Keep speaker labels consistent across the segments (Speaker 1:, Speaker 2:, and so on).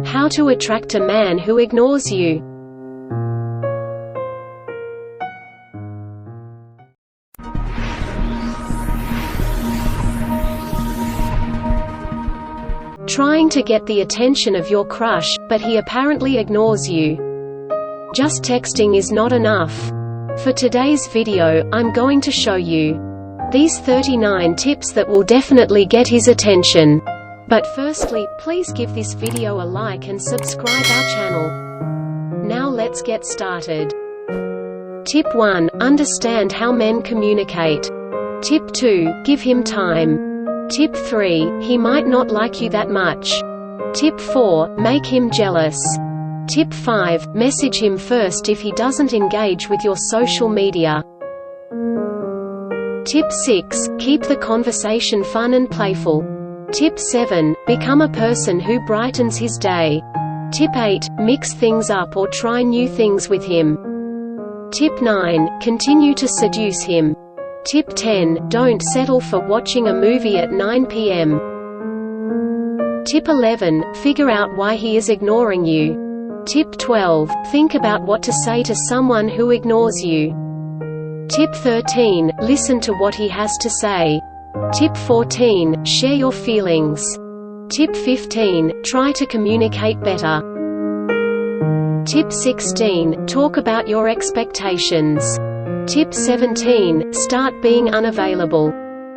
Speaker 1: How to attract a man who ignores you. Trying to get the attention of your crush, but he apparently ignores you. Just texting is not enough. For today's video, I'm going to show you these 39 tips that will definitely get his attention. But firstly, please give this video a like and subscribe our channel. Now let's get started. Tip 1. Understand how men communicate. Tip 2. Give him time. Tip 3. He might not like you that much. Tip 4. Make him jealous. Tip 5. Message him first if he doesn't engage with your social media. Tip 6. Keep the conversation fun and playful. Tip 7. Become a person who brightens his day. Tip 8. Mix things up or try new things with him. Tip 9. Continue to seduce him. Tip 10. Don't settle for watching a movie at 9 p.m. Tip 11. Figure out why he is ignoring you. Tip 12. Think about what to say to someone who ignores you. Tip 13. Listen to what he has to say. Tip 14. Share your feelings. Tip 15. Try to communicate better. Tip 16. Talk about your expectations. Tip 17. Start being unavailable.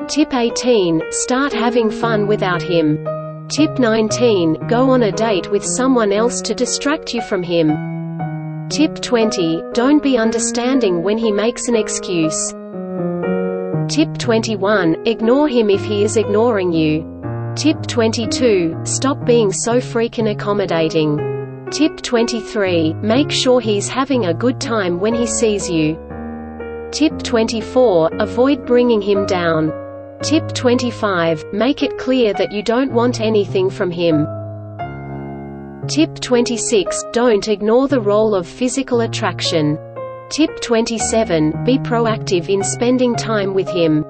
Speaker 1: Tip 18. Start having fun without him. Tip 19. Go on a date with someone else to distract you from him. Tip 20. Don't be understanding when he makes an excuse. Tip 21. Ignore him if he is ignoring you. Tip 22. Stop being so freakin accommodating. Tip 23. Make sure he's having a good time when he sees you. Tip 24. Avoid bringing him down. Tip 25. Make it clear that you don't want anything from him. Tip 26. Don't ignore the role of physical attraction. Tip 27. Be proactive in spending time with him.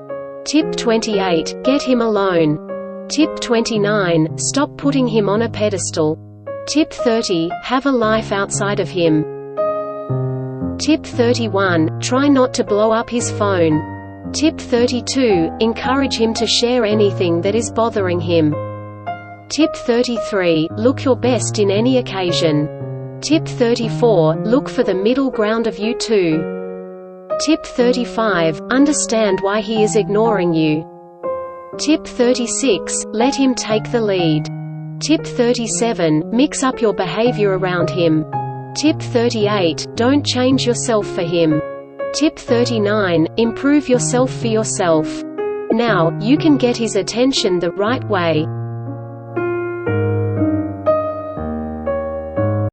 Speaker 1: Tip 28. Get him alone. Tip 29. Stop putting him on a pedestal. Tip 30. Have a life outside of him. Tip 31. Try not to blow up his phone. Tip 32. Encourage him to share anything that is bothering him. Tip 33. Look your best in any occasion. Tip 34. Look for the middle ground of you two. Tip 35. Understand why he is ignoring you. Tip 36. Let him take the lead. Tip 37. Mix up your behavior around him. Tip 38. Don't change yourself for him. Tip 39. Improve yourself for yourself. Now, you can get his attention the right way.